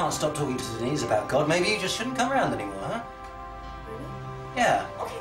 can't stop talking to Denise about God, maybe you just shouldn't come around anymore, huh? Really? Yeah. Okay.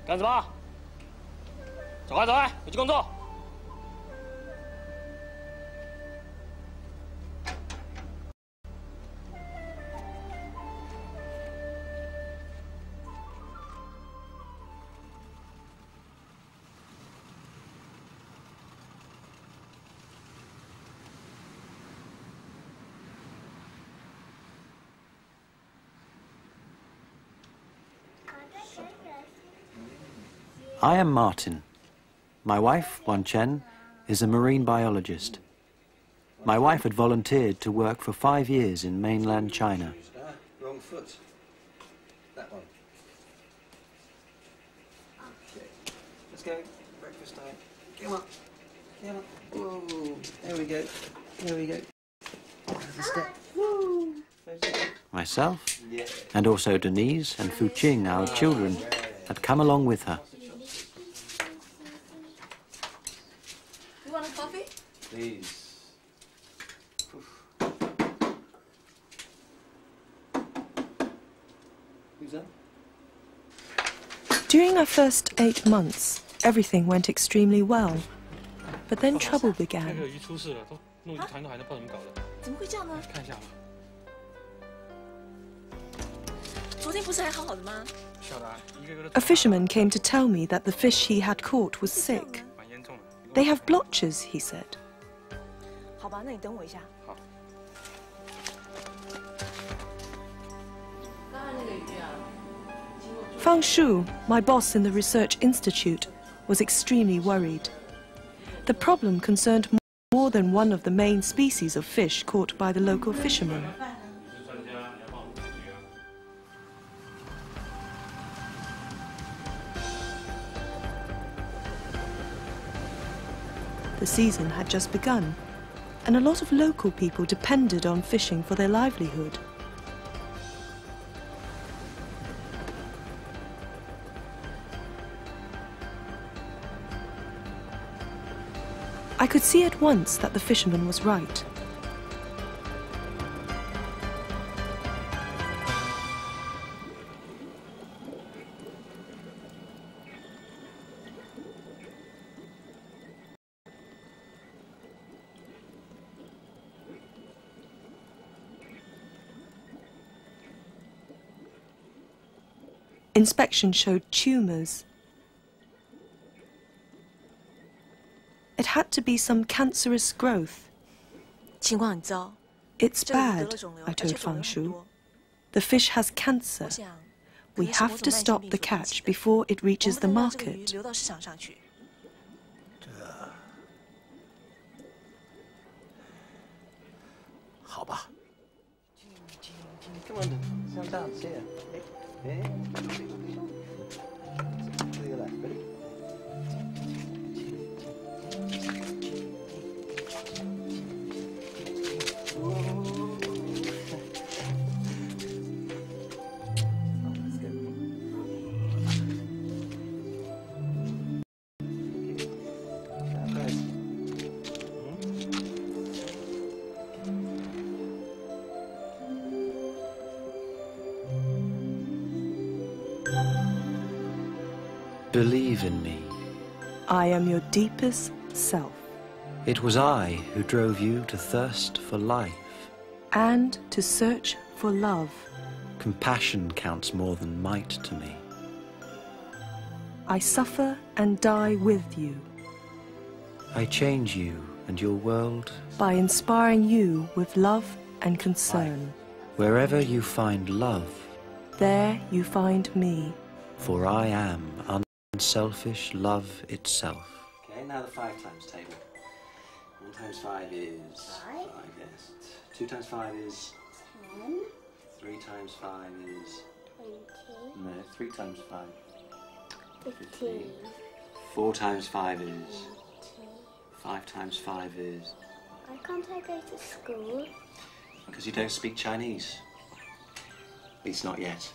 干什么？走开，走开，回去工作。I am Martin. My wife, Wan Chen, is a marine biologist. My wife had volunteered to work for 5 years in mainland China. Wrong foot. That one. Okay. Let's go. Breakfast time. Come on. Come on. Whoa. There we go. Here we go. There's a step. Woo. Myself, and also Denise and Fu Qing, our children, had come along with her. You want a coffee? Please. Who's that? During our first 8 months, everything went extremely well. But then trouble began. 鱼出事了，都弄一团都还能不知道怎么搞的。怎么会这样呢？看一下吧。昨天不是还好好的吗？ A fisherman came to tell me that the fish he had caught was sick. They have blotches, he said. 好吧，那你等我一下。好。刚才那个鱼啊。 Fang Shu, my boss in the research institute, was extremely worried. The problem concerned more than one of the main species of fish caught by the local fishermen. The season had just begun, and a lot of local people depended on fishing for their livelihood. I could see at once that the fisherman was right. Inspection showed tumours. It had to be some cancerous growth. 情况很糟。 It's bad, I told Fang Shu. The fish has cancer. We have to stop the catch before it reaches the market. 流到市场上去。 好吧。Come on, sound dance here. Here. To your left, ready? Believe in me. I am your deepest self. It was I who drove you to thirst for life. And to search for love. Compassion counts more than might to me. I suffer and die with you. I change you and your world. By inspiring you with love and concern. Wherever you find love, there you find me. For I am unselfish love itself. Okay, now the 5 times table. 1 times 5 is 5, yes. 2 times 5 is 10. 3 times 5 is 20. no, 3 times 5. 15. 4 times 5 is 5 times 5 is. Why can't I go to school? Because you don't speak Chinese. At least not yet.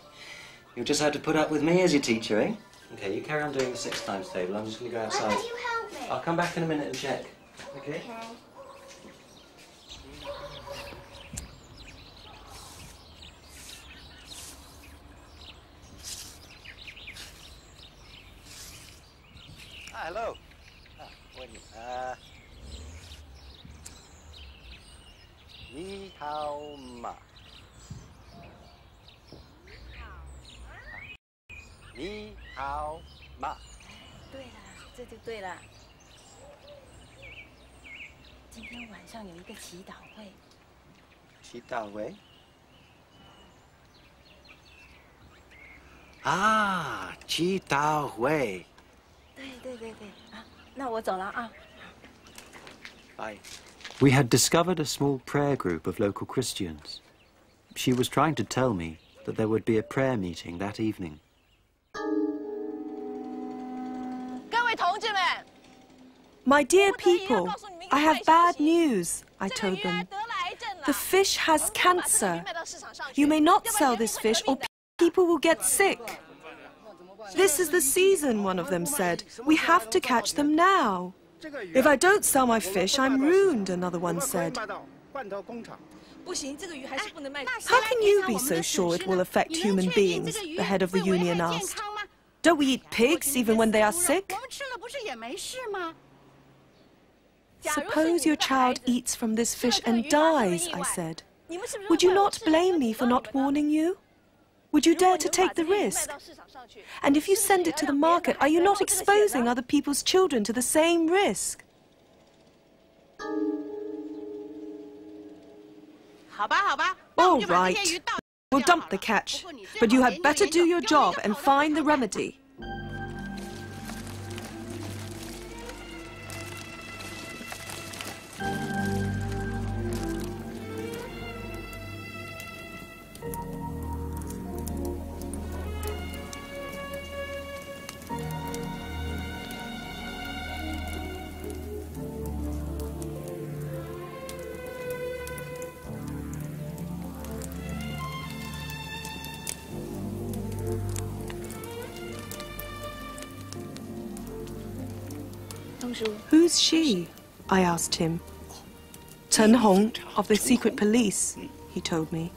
You'll just have to put up with me as your teacher, eh? Okay, you carry on doing the 6 times table. I'm just going to go outside. Why don't you help me? I'll come back in a minute and check. Okay? Okay. Hello. Ni hao ma. Ni hao ma. 对了，这就对了。今天晚上有一个祈祷会。祈祷會？啊，祈禱會。对啊，那我走了啊。Bye. We had discovered a small prayer group of local Christians. She was trying to tell me that there would be a prayer meeting that evening. 各位同志们， My dear people, I have bad news, I told them. The fish has cancer. You may not sell this fish or people will get sick. This is the season, one of them said. We have to catch them now. If I don't sell my fish, I'm ruined, another one said. How can you be so sure it will affect human beings? The head of the union asked. Don't we eat pigs even when they are sick? Suppose your child eats from this fish and dies, I said. Would you not blame me for not warning you? Would you dare to take the risk? And if you send it to the market, are you not exposing other people's children to the same risk? All right, we'll dump the catch, but you had better do your job and find the remedy. Who's she? I asked him. Chen Hong of the secret police, he told me.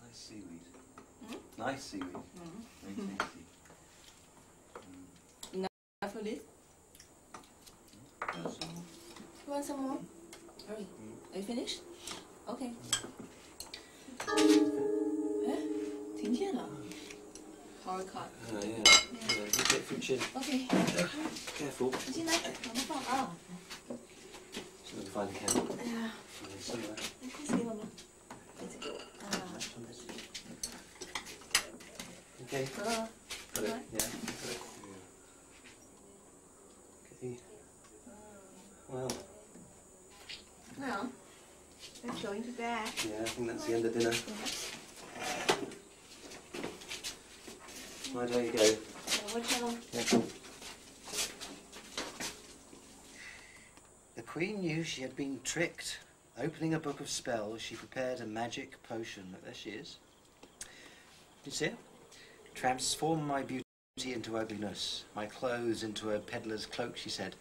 Nice seaweed. Nice seaweed. Very tasty. Enough for this? You want some more? Hurry. Are you finished? Okay. 停电了。Power cut. Yeah. You take fruit chin. Okay. Careful. 你进来，往那放啊。 So we'll find the candle. 哎呀， Somewhere. 你裤子给我吗？给这个啊。 Okay. 得了。 Got it. Yeah. Got it. Okay. Well. Well, let's go into bed. Yeah, I think that's the end of dinner. Right, there you go. Yeah. The Queen knew she had been tricked. Opening a book of spells, she prepared a magic potion. Look, there she is. You see it? Transform my beauty into ugliness, my clothes into a peddler's cloak, she said.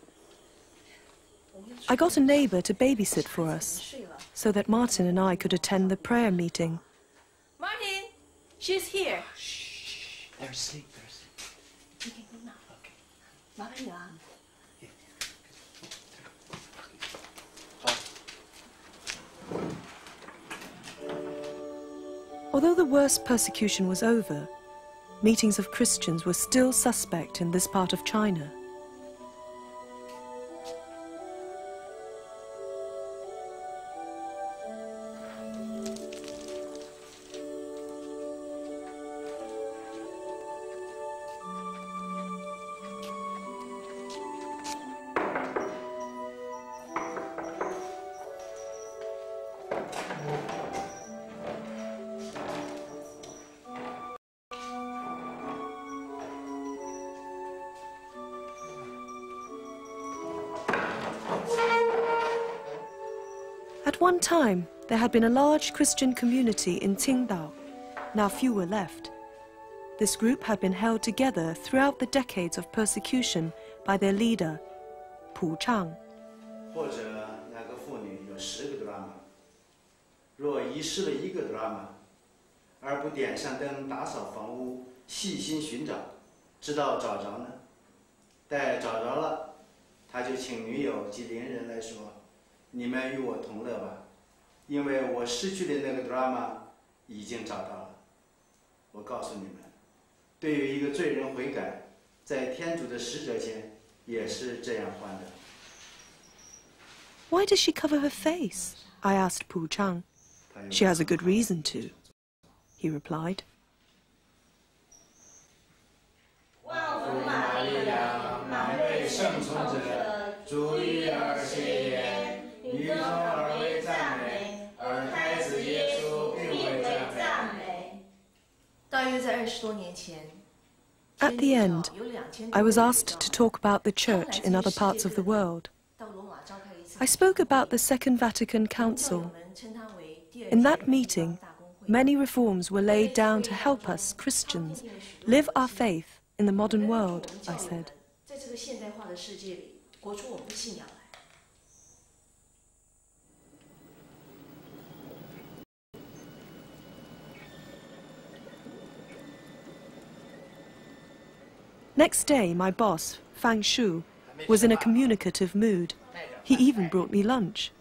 I got a neighbour to babysit for us, so that Martin and I could attend the prayer meeting. Martin, she's here. Shh. They're asleep. They're asleep. Okay. 麻烦你了啊。 Although the worst persecution was over, meetings of Christians were still suspect in this part of China. At one time, there had been a large Christian community in Qingdao. Now few were left. This group had been held together throughout the decades of persecution by their leader, Pu Chang. 或者那个妇女有10个drama，若遗失了1个drama，而不点上灯打扫房屋，细心寻找，直到找着呢？待找着了，他就请女友及邻人来说：“你们与我同乐吧，因为我失去的那个 drama 已经找到了。”我告诉你们，对于一个罪人悔改，在天主的使者前也是这样换的。 Why does she cover her face? I asked Pu Chang. She has a good reason to, he replied. 万福玛利亚，满被圣宠者，主与尔偕焉，女中而为赞美，而胎子耶稣并为赞美。大约在20多年前 At the end, I was asked to talk about the Church in other parts of the world. I spoke about the Second Vatican Council. In that meeting, many reforms were laid down to help us, Christians, live our faith in the modern world, I said. Next day, my boss, Fang Shu, was in a communicative mood. He even brought me lunch.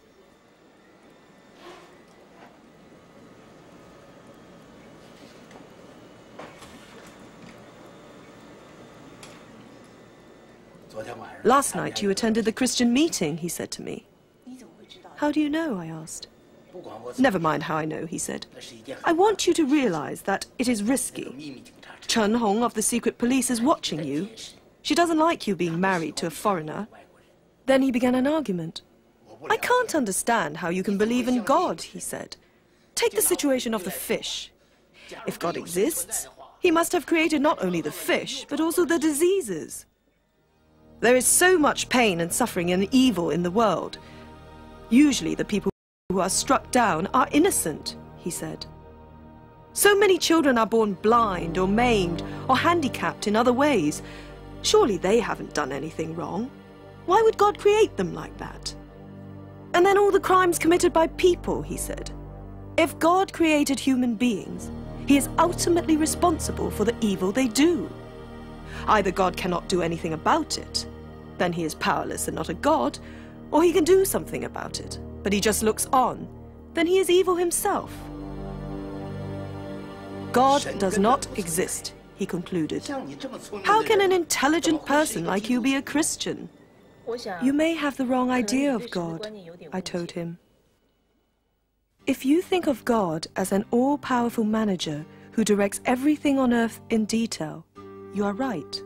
Last night you attended the Christian meeting, he said to me. How do you know? I asked. Never mind how I know, he said. I want you to realize that it is risky. Chen Hong of the secret police is watching you. She doesn't like you being married to a foreigner. Then he began an argument. I can't understand how you can believe in God, he said. Take the situation of the fish. If God exists, he must have created not only the fish, but also the diseases. There is so much pain and suffering and evil in the world. Usually the people who are struck down are innocent, he said. So many children are born blind or maimed or handicapped in other ways. Surely they haven't done anything wrong. Why would God create them like that? And then all the crimes committed by people, he said. If God created human beings, he is ultimately responsible for the evil they do. Either God cannot do anything about it, then he is powerless and not a god, or he can do something about it, but he just looks on, then he is evil himself. God does not exist, he concluded. How can an intelligent person like you be a Christian? You may have the wrong idea of God, I told him. If you think of God as an all-powerful manager who directs everything on earth in detail, you are right.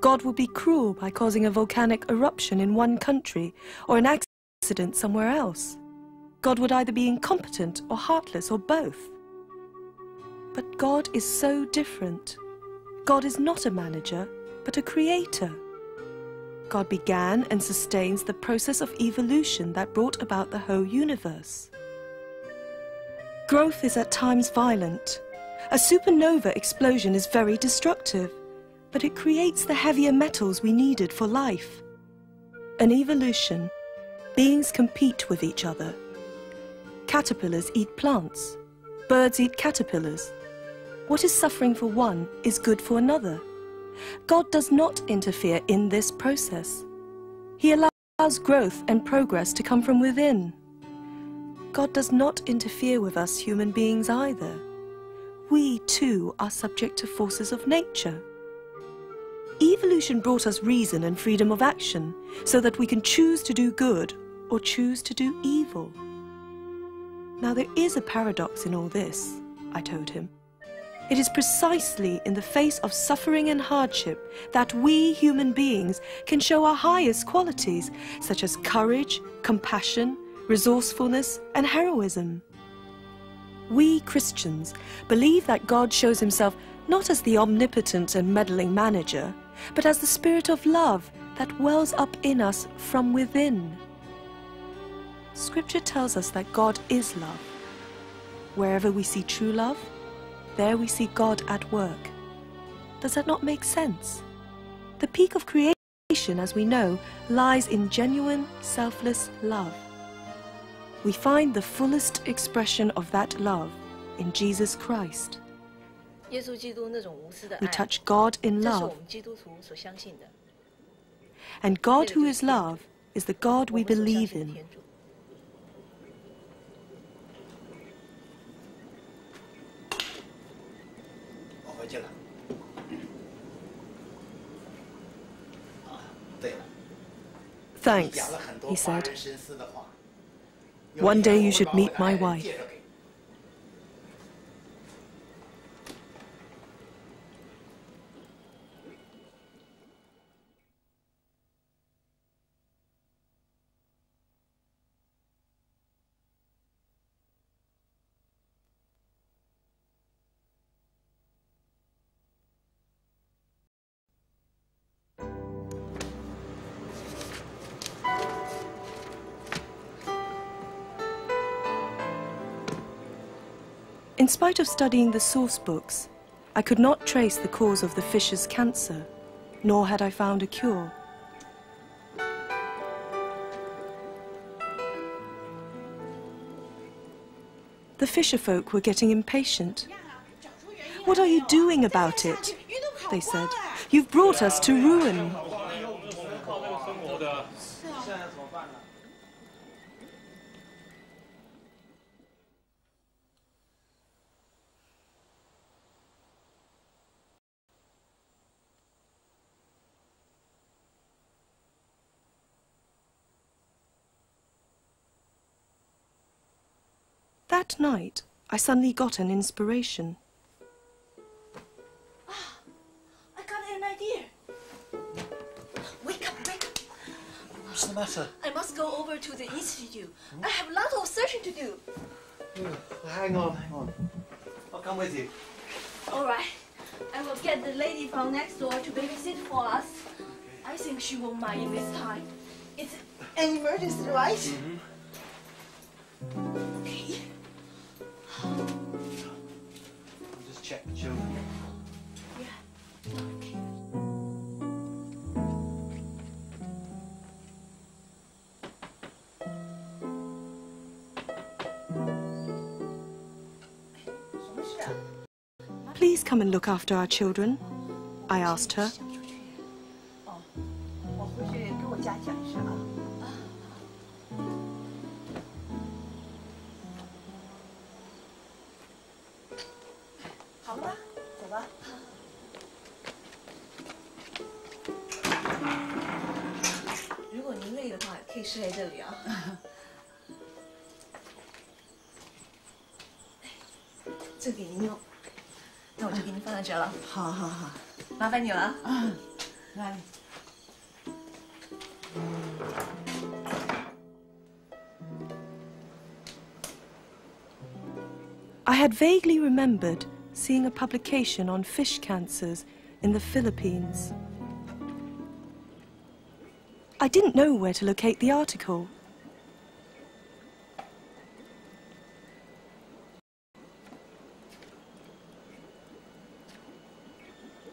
God would be cruel by causing a volcanic eruption in one country or an accident somewhere else. God would either be incompetent or heartless or both. But God is so different. God is not a manager, but a creator. God began and sustains the process of evolution that brought about the whole universe. Growth is at times violent. A supernova explosion is very destructive, but it creates the heavier metals we needed for life. An evolution beings compete with each other. Caterpillars eat plants. Birds eat caterpillars. What is suffering for one is good for another. God does not interfere in this process. He allows growth and progress to come from within. God does not interfere with us human beings either. We too are subject to forces of nature. Evolution brought us reason and freedom of action so that we can choose to do good or choose to do evil. Now there is a paradox in all this, I told him. It is precisely in the face of suffering and hardship that we human beings can show our highest qualities, such as courage, compassion, resourcefulness, and heroism. We Christians believe that God shows himself not as the omnipotent and meddling manager, but as the spirit of love that wells up in us from within. Scripture tells us that God is love. Wherever we see true love, there we see God at work. Does that not make sense? The peak of creation, as we know, lies in genuine, selfless love. We find the fullest expression of that love in Jesus Christ. We touch God in love. And God who is love is the God we believe in. Thanks, he said. One day you should meet my wife. In spite of studying the source books, I could not trace the cause of the fish's cancer, nor had I found a cure. The fisherfolk were getting impatient. "What are you doing about it?" they said. "You've brought us to ruin." That night, I suddenly got an inspiration. I got an idea. Wake up, wake up. What's the matter? I must go over to the institute. I have a lot of searching to do. Hang on, hang on. I'll come with you. All right. I will get the lady from next door to babysit for us. I think she won't mind this time. It's an emergency, right? Mm-hmm. Okay. I'll just check the children. Yeah. Okay. "Please come and look after our children," I asked her. I had vaguely remembered seeing a publication on fish cancers in the Philippines. I didn't know where to locate the article.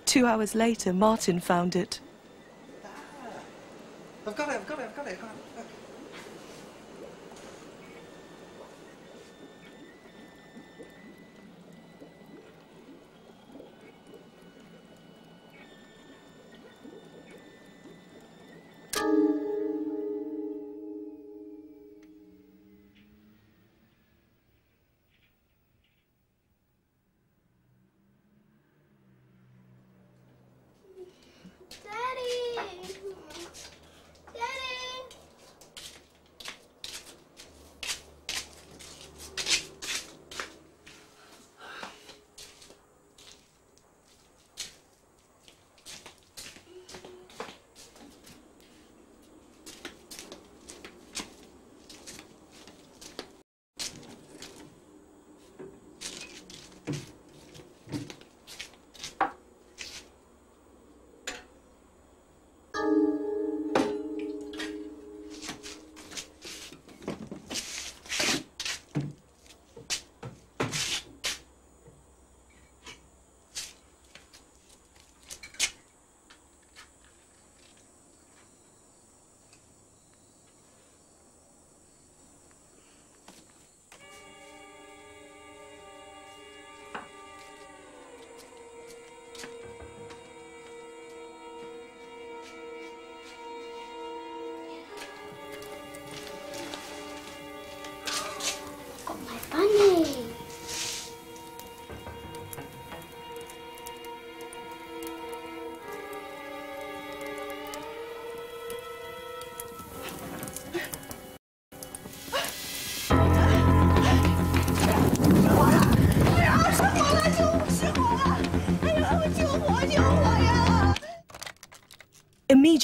Two hours later, Martin found it. I've got it.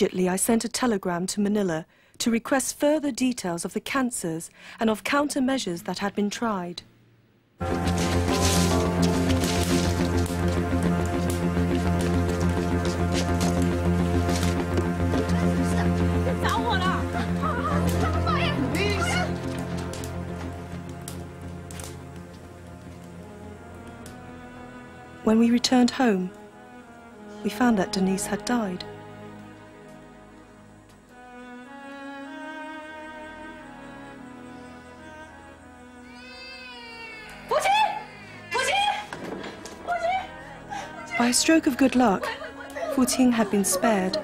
Immediately I sent a telegram to Manila to request further details of the cancers and of countermeasures that had been tried. When we returned home, we found that Denise had died. By a stroke of good luck, Fu Qing had been spared.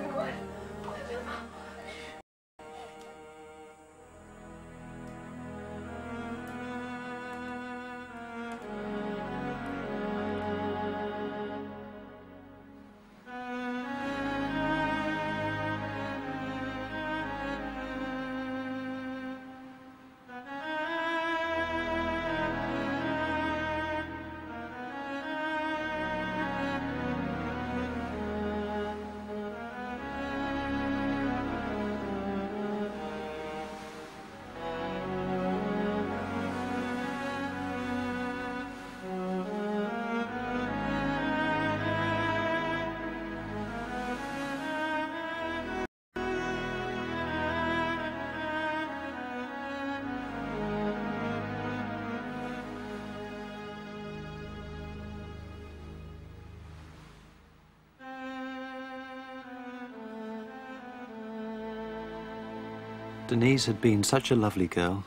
Denise had been such a lovely girl.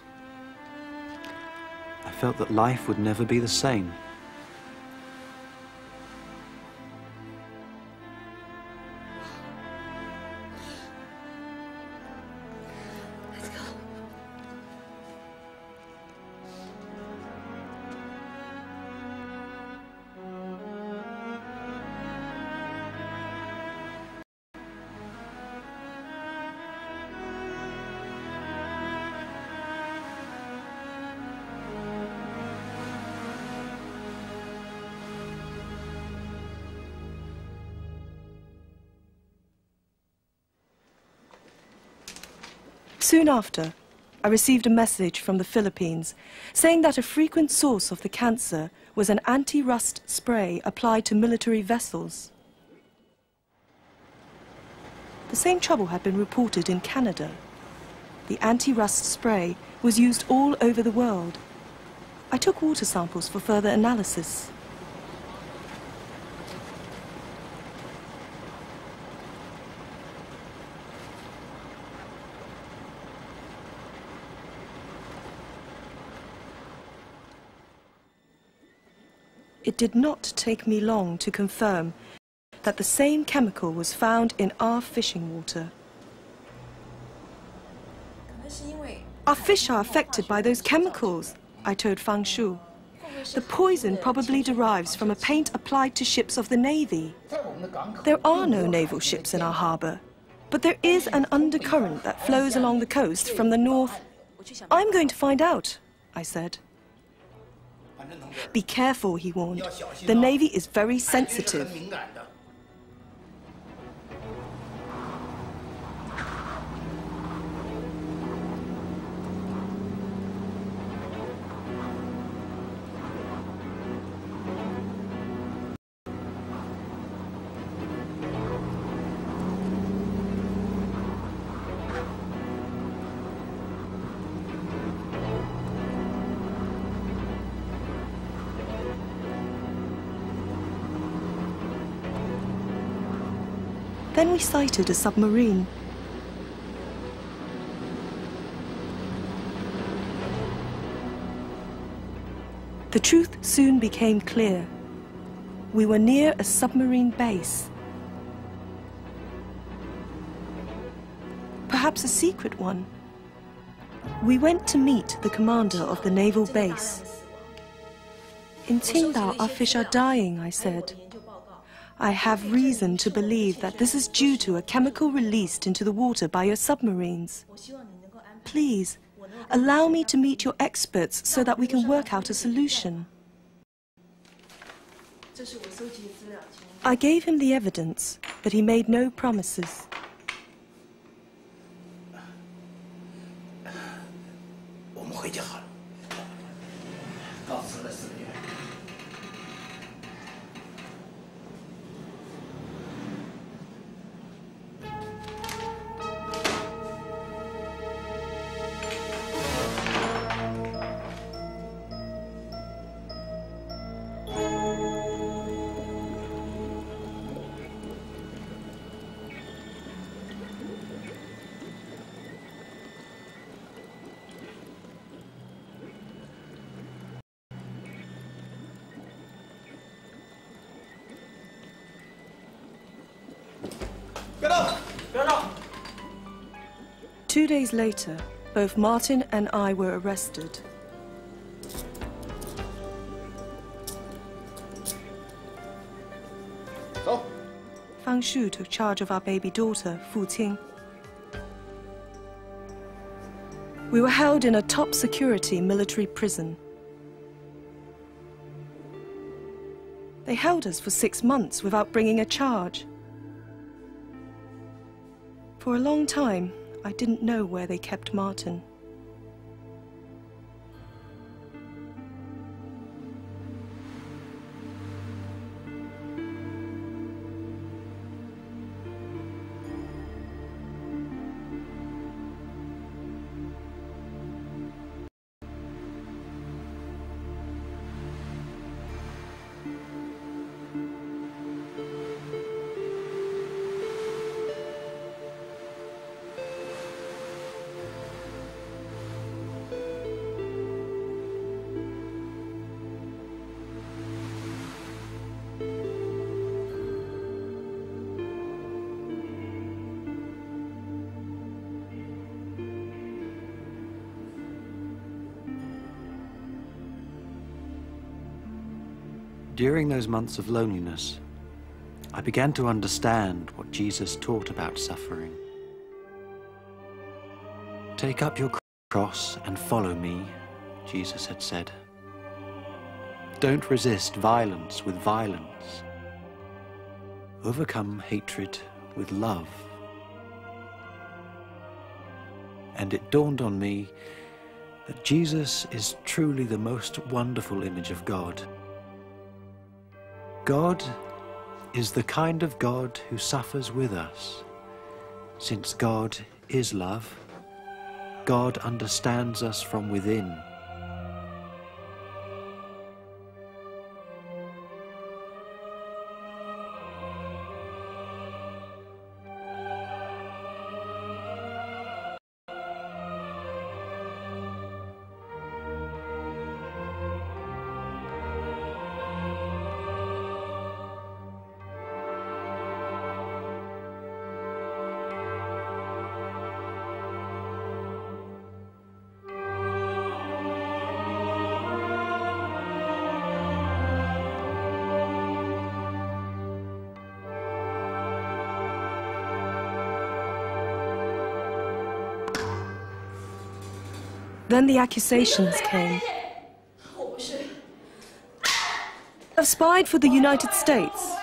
I felt that life would never be the same. Let's go. Soon after, I received a message from the Philippines saying that a frequent source of the cancer was an anti-rust spray applied to military vessels. The same trouble had been reported in Canada. The anti-rust spray was used all over the world. I took water samples for further analysis. It did not take me long to confirm that the same chemical was found in our fishing water. Our fish are affected by those chemicals, I told Fang Shu. The poison probably derives from a paint applied to ships of the Navy. There are no naval ships in our harbour, but there is an undercurrent that flows along the coast from the north. I'm going to find out, I said. Be careful, he warned. The Navy is very sensitive. Then we sighted a submarine. The truth soon became clear. We were near a submarine base. Perhaps a secret one. We went to meet the commander of the naval base. In Qingdao, our fish are dying, I said. I have reason to believe that this is due to a chemical released into the water by your submarines. Please, allow me to meet your experts so that we can work out a solution. I gave him the evidence, but he made no promises. 回就好了。告辞了，四个月。 2 days later, both Martin and I were arrested. Fang Shu took charge of our baby daughter, Fu Qing. We were held in a top-security military prison. They held us for 6 months without bringing a charge. For a long time, I didn't know where they kept Martin. During those months of loneliness, I began to understand what Jesus taught about suffering. Take up your cross and follow me, Jesus had said. Don't resist violence with violence. Overcome hatred with love. And it dawned on me that Jesus is truly the most wonderful image of God. God is the kind of God who suffers with us. Since God is love, God understands us from within. Then the accusations came. I've spied for the United States.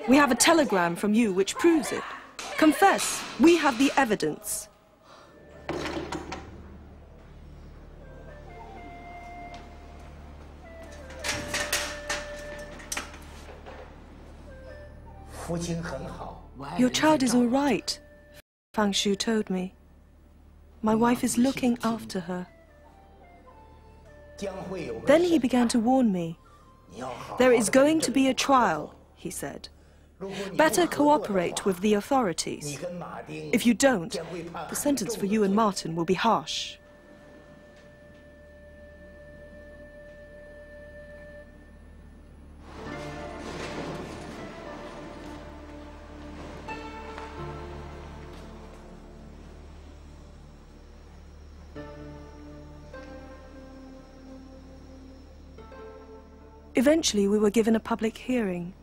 We have a telegram from you which proves it. Confess, we have the evidence. Your child is all right, Fang Shu told me. My wife is looking after her. Then he began to warn me. There is going to be a trial, he said. Better cooperate with the authorities. If you don't, the sentence for you and Martin will be harsh. Eventually, we were given a public hearing.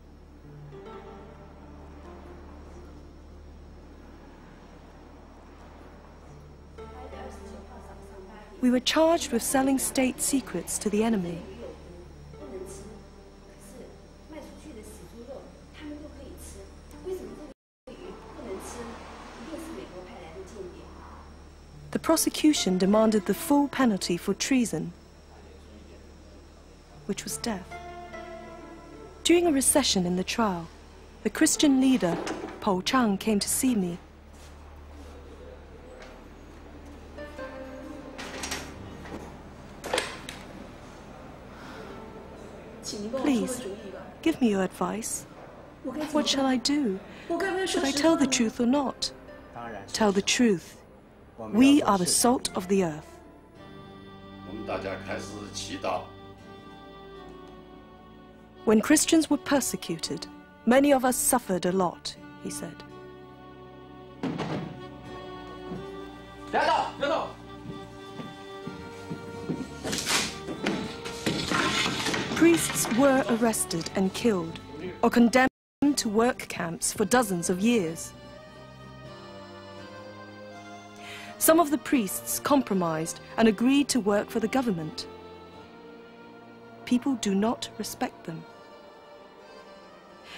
We were charged with selling state secrets to the enemy. The prosecution demanded the full penalty for treason, which was death. During a recession in the trial, the Christian leader, Po Chang, came to see me. Please, give me your advice. What shall I do? Should I tell the truth or not? Tell the truth. We are the salt of the earth. When Christians were persecuted, many of us suffered a lot, he said. Priests were arrested and killed, or condemned to work camps for dozens of years. Some of the priests compromised and agreed to work for the government. People do not respect them.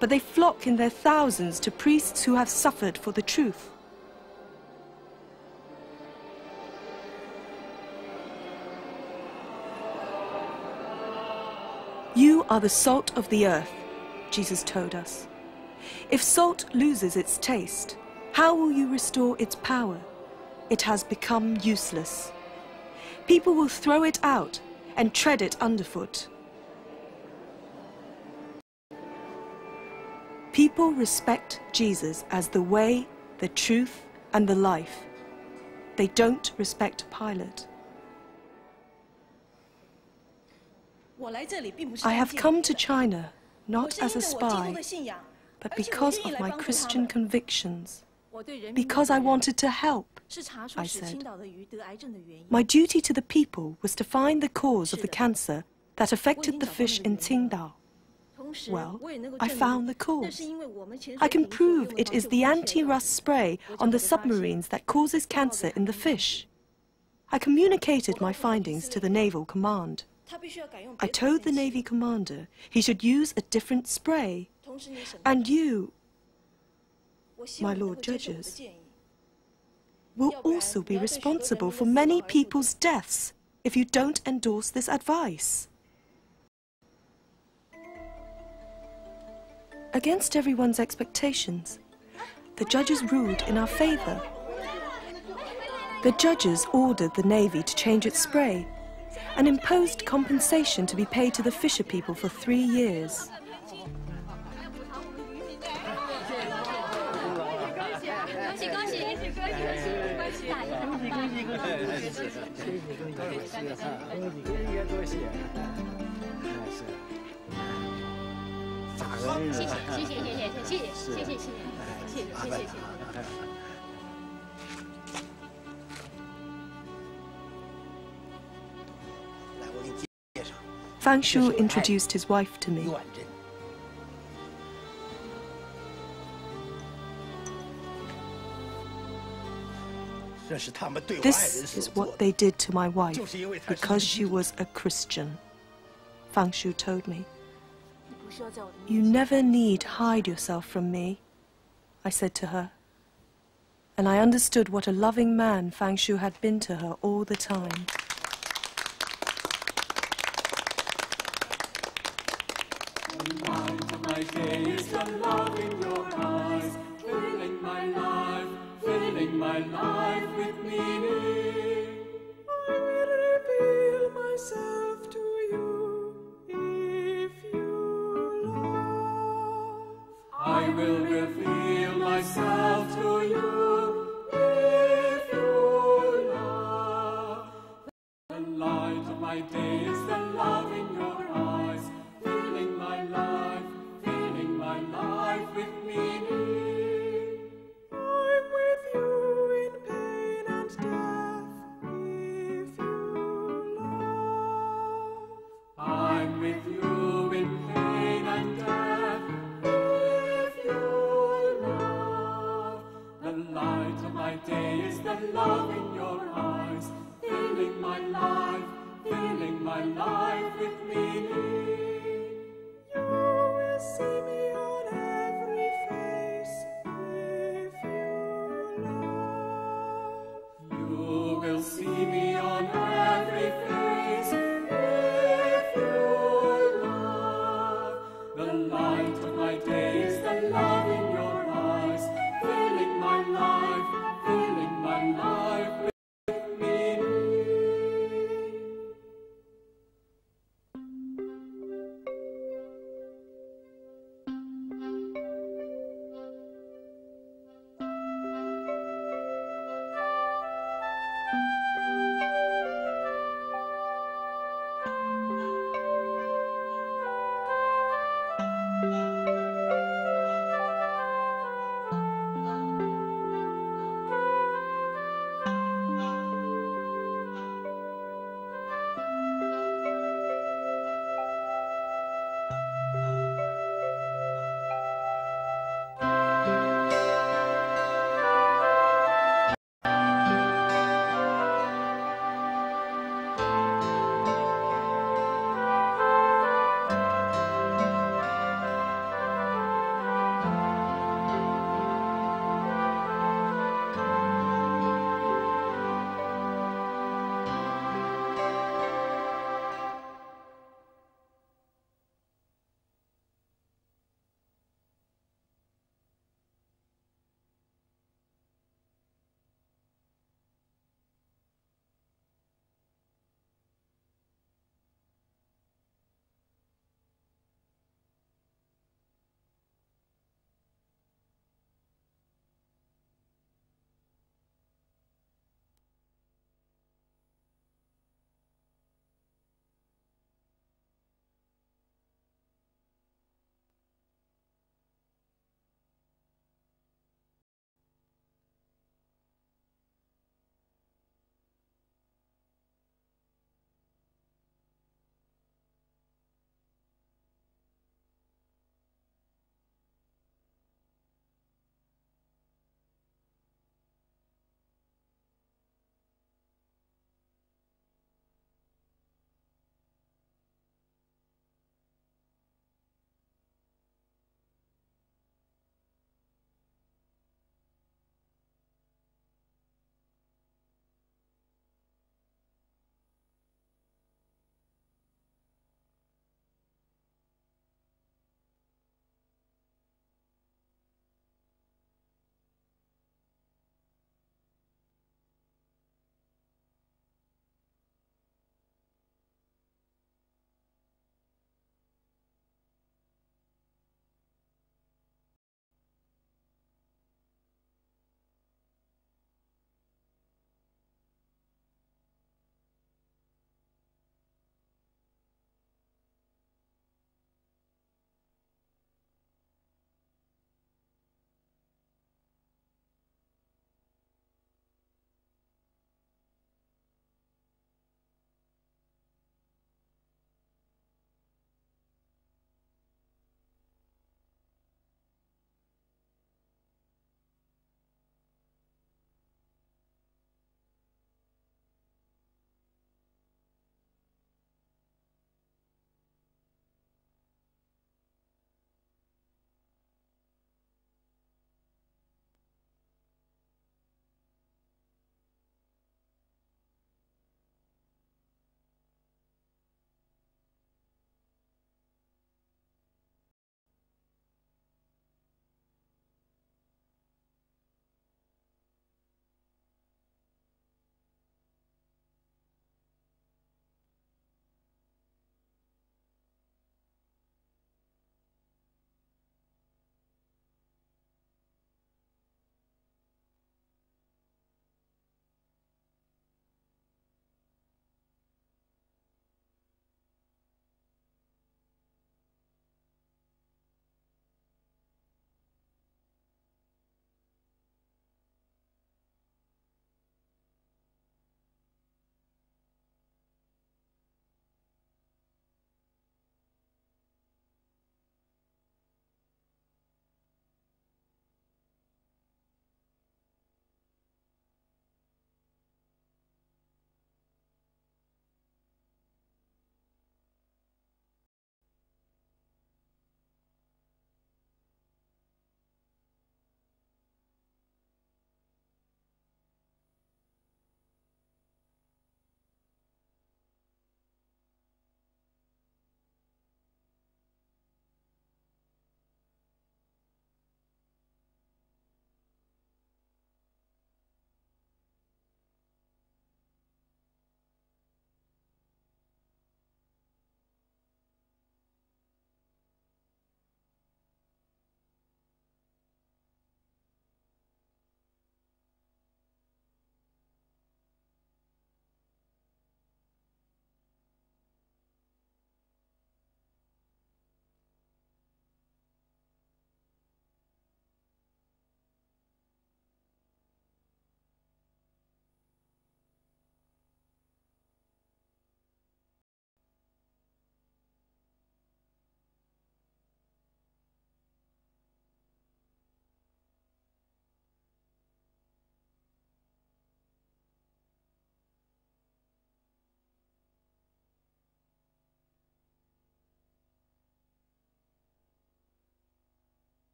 But they flock in their thousands to priests who have suffered for the truth. You are the salt of the earth, Jesus told us. If salt loses its taste, how will you restore its power? It has become useless. People will throw it out and tread it underfoot. People respect Jesus as the way, the truth, and the life. They don't respect Pilate. I have come to China not as a spy, but because of my Christian convictions. Because I wanted to help, I said. My duty to the people was to find the cause of the cancer that affected the fish in Qingdao. Well, I found the cause. I can prove it is the anti-rust spray on the submarines that causes cancer in the fish. I communicated my findings to the Naval Command. I told the Navy commander he should use a different spray. And you, my Lord Judges, will also be responsible for many people's deaths if you don't endorse this advice. Against everyone's expectations, the judges ruled in our favor. The judges ordered the Navy to change its spray and imposed compensation to be paid to the fisher people for 3 years. Fang Shu introduced his wife to me. This is what they did to my wife because she was a Christian, Fang Shu told me. You never need hide yourself from me, I said to her. And I understood what a loving man Fang Shu had been to her all the time. My day is the love in your eyes, filling my life with meaning.